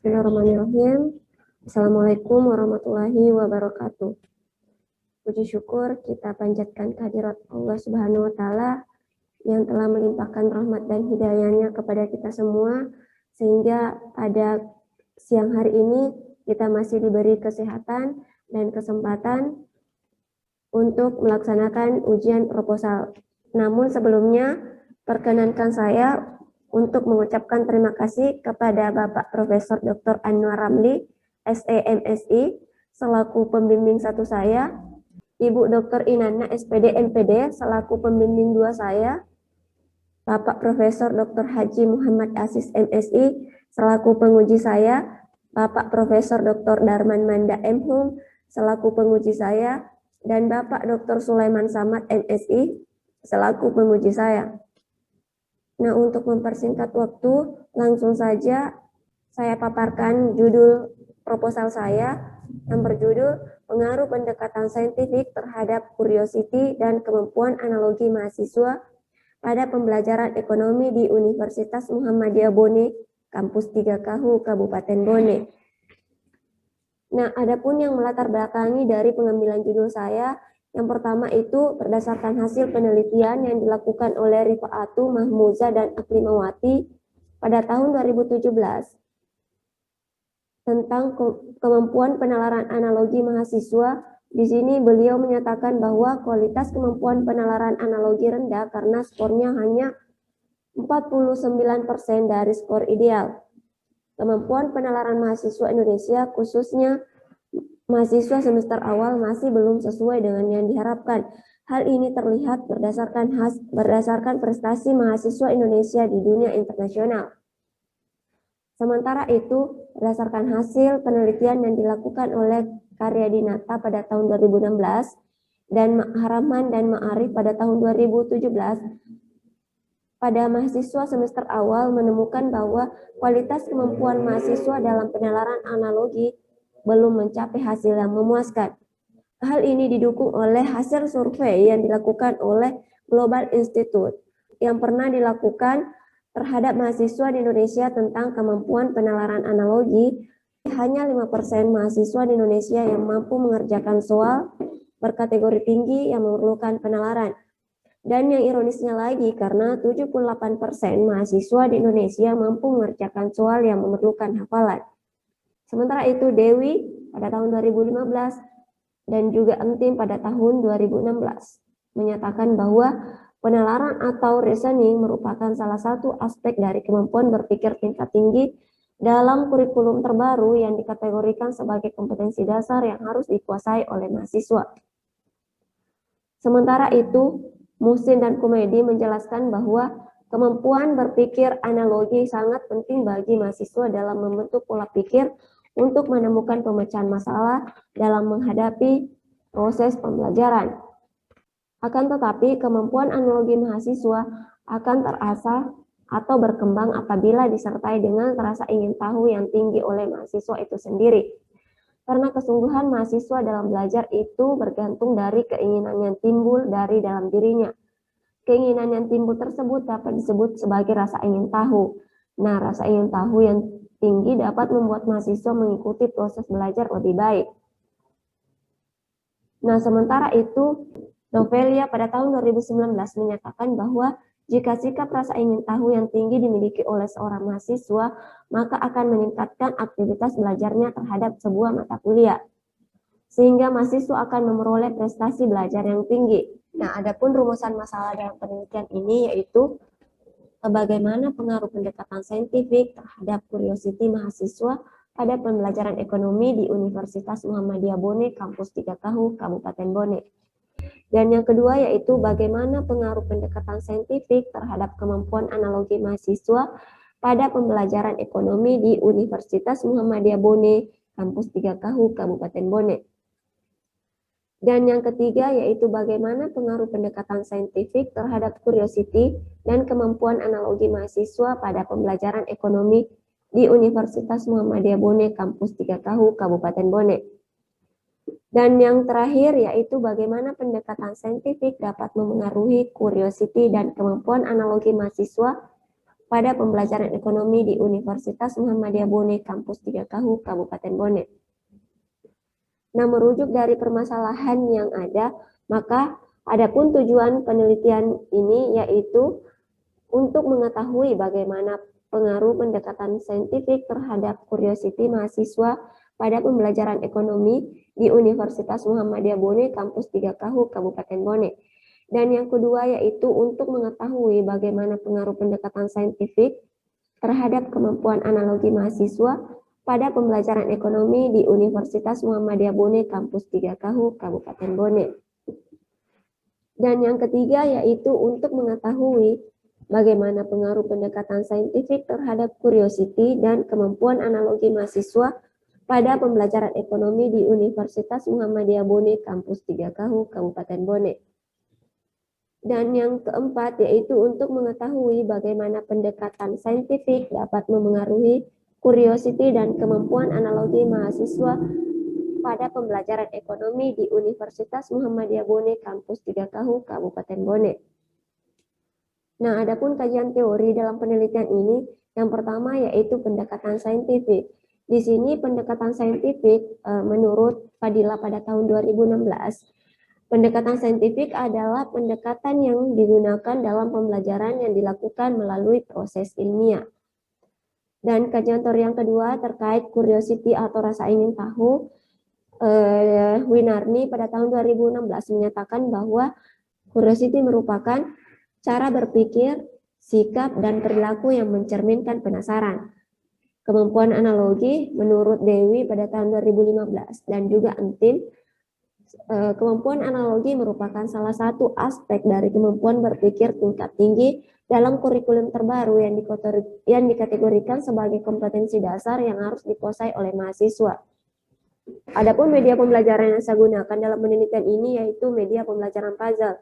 Bismillahirrahmanirrahim. Assalamualaikum warahmatullahi wabarakatuh. Puji syukur kita panjatkan kehadirat Allah Subhanahu wa Ta'ala yang telah melimpahkan rahmat dan hidayahnya kepada kita semua, sehingga pada siang hari ini kita masih diberi kesehatan dan kesempatan untuk melaksanakan ujian proposal. Namun sebelumnya, perkenankan saya untuk mengucapkan terima kasih kepada Bapak Profesor Dr. Anwar Ramli, SEMSI, selaku pembimbing 1 saya, Ibu Dr. Inana, SPD MPD, selaku pembimbing 2 saya, Bapak Profesor Dr. Haji Muhammad Aziz MSI, selaku penguji saya, Bapak Profesor Dr. Darman Manda MHum, selaku penguji saya, dan Bapak Dr. Sulaiman Samad MSI, selaku penguji saya. Nah, untuk mempersingkat waktu, langsung saja saya paparkan judul proposal saya yang berjudul Pengaruh Pendekatan Saintifik terhadap Curiosity dan Kemampuan Analogi Mahasiswa pada Pembelajaran Ekonomi di Universitas Muhammadiyah Bone, Kampus 3 Kahu, Kabupaten Bone. Nah, adapun yang melatar belakangi dari pengambilan judul saya, yang pertama itu berdasarkan hasil penelitian yang dilakukan oleh Rifaatu Mahmuza dan Aklimawati pada tahun 2017 tentang kemampuan penalaran analogi mahasiswa. Di sini beliau menyatakan bahwa kualitas kemampuan penalaran analogi rendah karena skornya hanya 49% dari skor ideal. Kemampuan penalaran mahasiswa Indonesia, khususnya mahasiswa semester awal, masih belum sesuai dengan yang diharapkan. Hal ini terlihat berdasarkan prestasi mahasiswa Indonesia di dunia internasional. Sementara itu, berdasarkan hasil penelitian yang dilakukan oleh Karya Dinata pada tahun 2016 dan Haraman dan Ma'arif pada tahun 2017, pada mahasiswa semester awal menemukan bahwa kualitas kemampuan mahasiswa dalam penalaran analogi belum mencapai hasil yang memuaskan. Hal ini didukung oleh hasil survei yang dilakukan oleh Global Institute yang pernah dilakukan terhadap mahasiswa di Indonesia tentang kemampuan penalaran analogi. Hanya 5% mahasiswa di Indonesia yang mampu mengerjakan soal berkategori tinggi yang memerlukan penalaran. Dan yang ironisnya lagi, karena 78% mahasiswa di Indonesia mampu mengerjakan soal yang memerlukan hafalan. Sementara itu Dewi pada tahun 2015 dan juga Entim pada tahun 2016 menyatakan bahwa penalaran atau reasoning merupakan salah satu aspek dari kemampuan berpikir tingkat tinggi dalam kurikulum terbaru yang dikategorikan sebagai kompetensi dasar yang harus dikuasai oleh mahasiswa. Sementara itu, Muhsin dan Kumedi menjelaskan bahwa kemampuan berpikir analogi sangat penting bagi mahasiswa dalam membentuk pola pikir untuk menemukan pemecahan masalah dalam menghadapi proses pembelajaran. Akan tetapi, kemampuan analogi mahasiswa akan terasah atau berkembang apabila disertai dengan rasa ingin tahu yang tinggi oleh mahasiswa itu sendiri. Karena kesungguhan mahasiswa dalam belajar itu bergantung dari keinginan yang timbul dari dalam dirinya. Keinginan yang timbul tersebut dapat disebut sebagai rasa ingin tahu. Nah, rasa ingin tahu yang tinggi dapat membuat mahasiswa mengikuti proses belajar lebih baik. Nah, sementara itu, Novelia pada tahun 2019 menyatakan bahwa jika sikap rasa ingin tahu yang tinggi dimiliki oleh seorang mahasiswa, maka akan meningkatkan aktivitas belajarnya terhadap sebuah mata kuliah, sehingga mahasiswa akan memperoleh prestasi belajar yang tinggi. Nah, adapun rumusan masalah dalam penelitian ini yaitu bagaimana pengaruh pendekatan saintifik terhadap curiosity mahasiswa pada pembelajaran ekonomi di Universitas Muhammadiyah Bone, Kampus 3 Kahu, Kabupaten Bone. Dan yang kedua yaitu bagaimana pengaruh pendekatan saintifik terhadap kemampuan analogi mahasiswa pada pembelajaran ekonomi di Universitas Muhammadiyah Bone, Kampus 3 Kahu, Kabupaten Bone. Dan yang ketiga yaitu bagaimana pengaruh pendekatan saintifik terhadap curiosity dan kemampuan analogi mahasiswa pada pembelajaran ekonomi di Universitas Muhammadiyah Bone, Kampus 3 Kahu, Kabupaten Bone. Dan yang terakhir yaitu bagaimana pendekatan saintifik dapat memengaruhi curiosity dan kemampuan analogi mahasiswa pada pembelajaran ekonomi di Universitas Muhammadiyah Bone, Kampus 3 Kahu, Kabupaten Bone. Nah, merujuk dari permasalahan yang ada, maka adapun tujuan penelitian ini yaitu untuk mengetahui bagaimana pengaruh pendekatan saintifik terhadap curiosity mahasiswa pada pembelajaran ekonomi di Universitas Muhammadiyah Bone, Kampus 3 Kahu, Kabupaten Bone. Dan yang kedua yaitu untuk mengetahui bagaimana pengaruh pendekatan saintifik terhadap kemampuan analogi mahasiswa pada pembelajaran ekonomi di Universitas Muhammadiyah Bone, Kampus 3 Kahu, Kabupaten Bone. Dan yang ketiga yaitu untuk mengetahui bagaimana pengaruh pendekatan saintifik terhadap curiosity dan kemampuan analogi mahasiswa pada pembelajaran ekonomi di Universitas Muhammadiyah Bone, Kampus 3 Kahu, Kabupaten Bone. Dan yang keempat yaitu untuk mengetahui bagaimana pendekatan saintifik dapat memengaruhi curiosity dan kemampuan analogi mahasiswa pada pembelajaran ekonomi di Universitas Muhammadiyah Bone, Kampus 3 Kahu, Kabupaten Bone. Nah, adapun kajian teori dalam penelitian ini, yang pertama yaitu pendekatan saintifik. Di sini pendekatan saintifik menurut Fadila pada tahun 2016, pendekatan saintifik adalah pendekatan yang digunakan dalam pembelajaran yang dilakukan melalui proses ilmiah. Dan kajian teori yang kedua terkait curiosity atau rasa ingin tahu, Winarni pada tahun 2016 menyatakan bahwa curiosity merupakan cara berpikir, sikap, dan perilaku yang mencerminkan penasaran. Kemampuan analogi menurut Dewi pada tahun 2015 dan juga Entin, kemampuan analogi merupakan salah satu aspek dari kemampuan berpikir tingkat tinggi dalam kurikulum terbaru yang dikategorikan sebagai kompetensi dasar yang harus dikuasai oleh mahasiswa. Adapun media pembelajaran yang saya gunakan dalam penelitian ini yaitu media pembelajaran puzzle.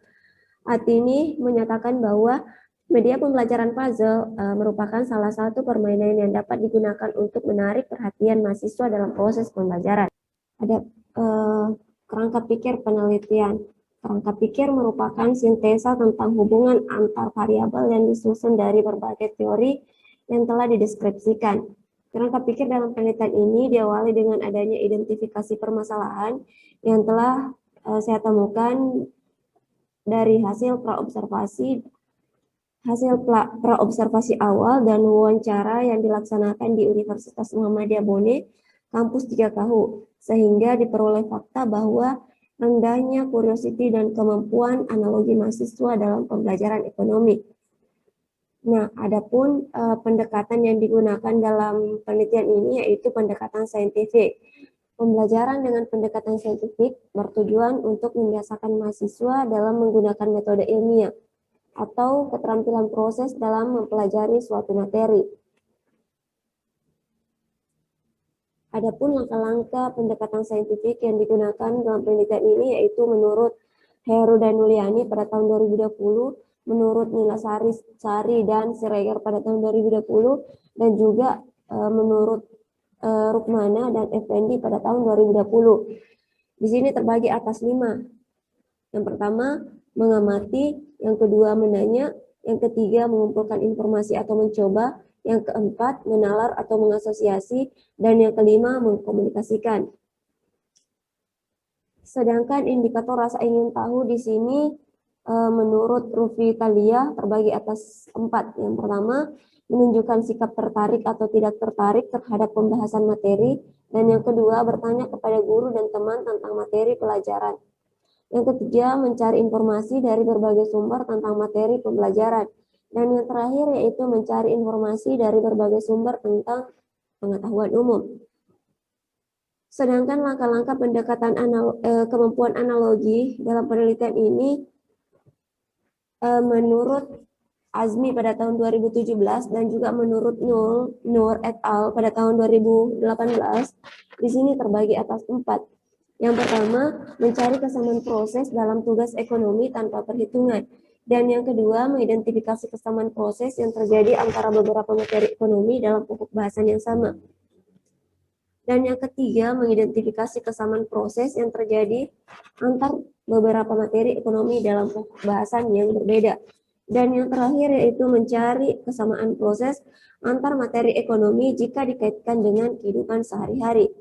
Atini menyatakan bahwa media pembelajaran puzzle merupakan salah satu permainan yang dapat digunakan untuk menarik perhatian mahasiswa dalam proses pembelajaran. Ada kerangka pikir penelitian. Kerangka pikir merupakan sintesa tentang hubungan antar variabel yang disusun dari berbagai teori yang telah dideskripsikan. Kerangka pikir dalam penelitian ini diawali dengan adanya identifikasi permasalahan yang telah saya temukan dari hasil praobservasi awal dan wawancara yang dilaksanakan di Universitas Muhammadiyah Bone, Kampus 3 Kahu, sehingga diperoleh fakta bahwa rendahnya curiosity dan kemampuan analogi mahasiswa dalam pembelajaran ekonomi. Nah, adapun pendekatan yang digunakan dalam penelitian ini yaitu pendekatan saintifik. Pembelajaran dengan pendekatan saintifik bertujuan untuk membiasakan mahasiswa dalam menggunakan metode ilmiah atau keterampilan proses dalam mempelajari suatu materi. Adapun langkah-langkah pendekatan saintifik yang digunakan dalam penelitian ini yaitu menurut Heru dan Nuliani pada tahun 2020, menurut Nila Sari dan Siregar pada tahun 2020, dan juga menurut Rukmana dan Effendi pada tahun 2020. Di sini terbagi atas 5. Yang pertama, mengamati, yang kedua, menanya, yang ketiga, mengumpulkan informasi atau mencoba, yang keempat, menalar atau mengasosiasi, dan yang kelima, mengkomunikasikan. Sedangkan indikator rasa ingin tahu di sini menurut Rufi Talia terbagi atas 4. Yang pertama, menunjukkan sikap tertarik atau tidak tertarik terhadap pembahasan materi, dan yang kedua, bertanya kepada guru dan teman tentang materi pelajaran. Yang ketiga, mencari informasi dari berbagai sumber tentang materi pembelajaran, dan yang terakhir yaitu mencari informasi dari berbagai sumber tentang pengetahuan umum. Sedangkan langkah-langkah pendekatan kemampuan analogi dalam penelitian ini menurut Azmi pada tahun 2017 dan juga menurut Nur et al. Pada tahun 2018, di sini terbagi atas 4. Yang pertama, mencari kesamaan proses dalam tugas ekonomi tanpa perhitungan. Dan yang kedua, mengidentifikasi kesamaan proses yang terjadi antara beberapa materi ekonomi dalam pokok bahasan yang sama. Dan yang ketiga, mengidentifikasi kesamaan proses yang terjadi antar beberapa materi ekonomi dalam pokok bahasan yang berbeda. Dan yang terakhir yaitu mencari kesamaan proses antar materi ekonomi jika dikaitkan dengan kehidupan sehari-hari.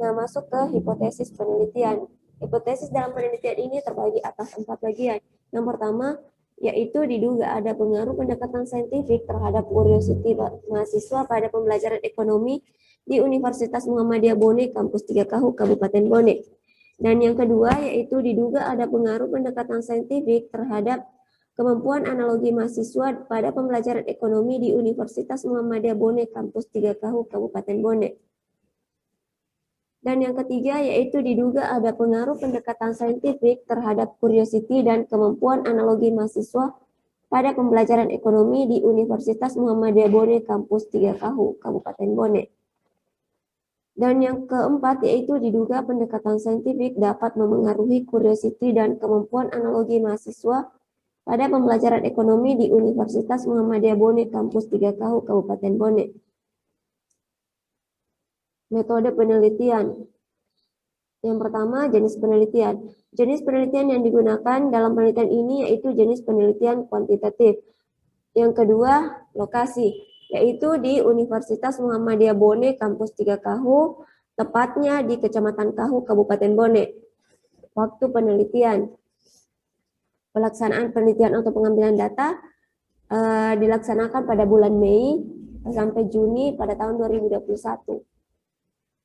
Nah, masuk ke hipotesis penelitian. Hipotesis dalam penelitian ini terbagi atas 4 bagian. Yang pertama, yaitu diduga ada pengaruh pendekatan saintifik terhadap curiosity mahasiswa pada pembelajaran ekonomi di Universitas Muhammadiyah Bone, Kampus 3KU, Kabupaten Bone. Dan yang kedua, yaitu diduga ada pengaruh pendekatan saintifik terhadap kemampuan analogi mahasiswa pada pembelajaran ekonomi di Universitas Muhammadiyah Bone, Kampus 3KU, Kabupaten Bone. Dan yang ketiga yaitu diduga ada pengaruh pendekatan saintifik terhadap curiosity dan kemampuan analogi mahasiswa pada pembelajaran ekonomi di Universitas Muhammadiyah Bone, Kampus 3KU, Kabupaten Bone. Dan yang keempat yaitu diduga pendekatan saintifik dapat memengaruhi curiosity dan kemampuan analogi mahasiswa pada pembelajaran ekonomi di Universitas Muhammadiyah Bone, Kampus 3KU, Kabupaten Bone. Metode penelitian. Yang pertama, jenis penelitian. Jenis penelitian yang digunakan dalam penelitian ini yaitu jenis penelitian kuantitatif. Yang kedua, lokasi, yaitu di Universitas Muhammadiyah Bone, Kampus 3KU, tepatnya di Kecamatan KAHU, Kabupaten Bone. Waktu penelitian. Pelaksanaan penelitian atau pengambilan data dilaksanakan pada bulan Mei sampai Juni pada tahun 2021.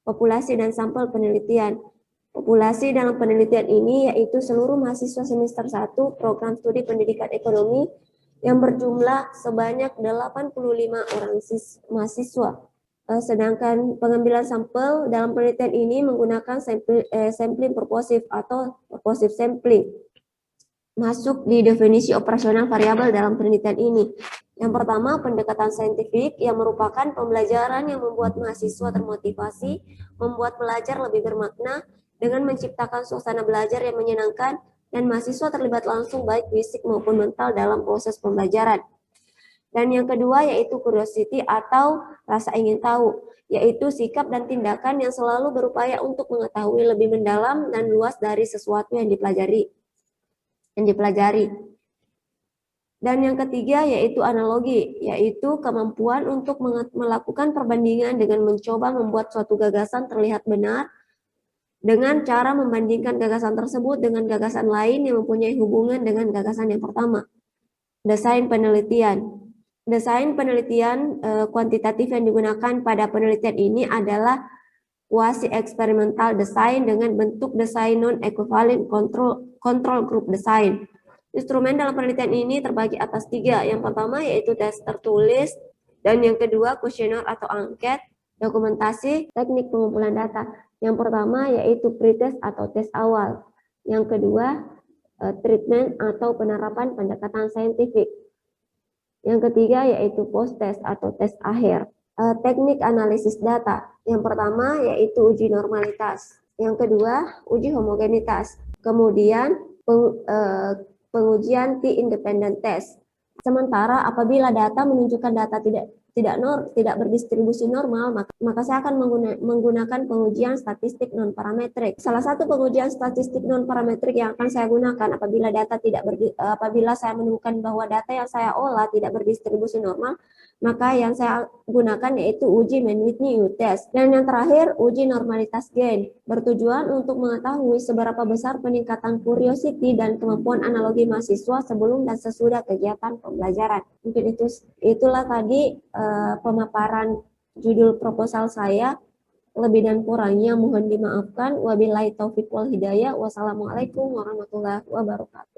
Populasi dan sampel penelitian. Populasi dalam penelitian ini yaitu seluruh mahasiswa semester 1 program studi pendidikan ekonomi yang berjumlah sebanyak 85 orang mahasiswa. Sedangkan pengambilan sampel dalam penelitian ini menggunakan sampling purposive atau purposive sampling. Masuk di definisi operasional variabel dalam penelitian ini. Yang pertama, pendekatan saintifik yang merupakan pembelajaran yang membuat mahasiswa termotivasi, membuat belajar lebih bermakna, dengan menciptakan suasana belajar yang menyenangkan, dan mahasiswa terlibat langsung baik fisik maupun mental dalam proses pembelajaran. Dan yang kedua yaitu curiosity atau rasa ingin tahu, yaitu sikap dan tindakan yang selalu berupaya untuk mengetahui lebih mendalam dan luas dari sesuatu yang dipelajari. Dan yang ketiga yaitu analogi, yaitu kemampuan untuk melakukan perbandingan dengan mencoba membuat suatu gagasan terlihat benar dengan cara membandingkan gagasan tersebut dengan gagasan lain yang mempunyai hubungan dengan gagasan yang pertama. Desain penelitian. Desain penelitian kuantitatif yang digunakan pada penelitian ini adalah quasi eksperimental design dengan bentuk desain non-equivalent control group design. Instrumen dalam penelitian ini terbagi atas 3. Yang pertama yaitu tes tertulis, dan yang kedua kuesioner atau angket, dokumentasi, teknik pengumpulan data. Yang pertama yaitu pretest atau tes awal. Yang kedua treatment atau penerapan pendekatan saintifik. Yang ketiga yaitu post-test atau tes akhir. Teknik analisis data. Yang pertama yaitu uji normalitas. Yang kedua uji homogenitas. Kemudian pengujian T-independent test. Sementara apabila data menunjukkan data tidak berdistribusi normal, maka saya akan menggunakan pengujian statistik non-parametrik. Salah satu pengujian statistik non-parametrik yang akan saya gunakan apabila saya menemukan bahwa data yang saya olah tidak berdistribusi normal, maka yang saya gunakan yaitu uji Mann-Whitney U-test. Dan yang terakhir, uji normalitas gain, bertujuan untuk mengetahui seberapa besar peningkatan curiosity dan kemampuan analogi mahasiswa sebelum dan sesudah kegiatan pembelajaran. Mungkin itulah tadi pemaparan judul proposal saya. Lebih dan kurangnya mohon dimaafkan. Wabillahi taufiq wal hidayah. Wassalamualaikum warahmatullahi wabarakatuh.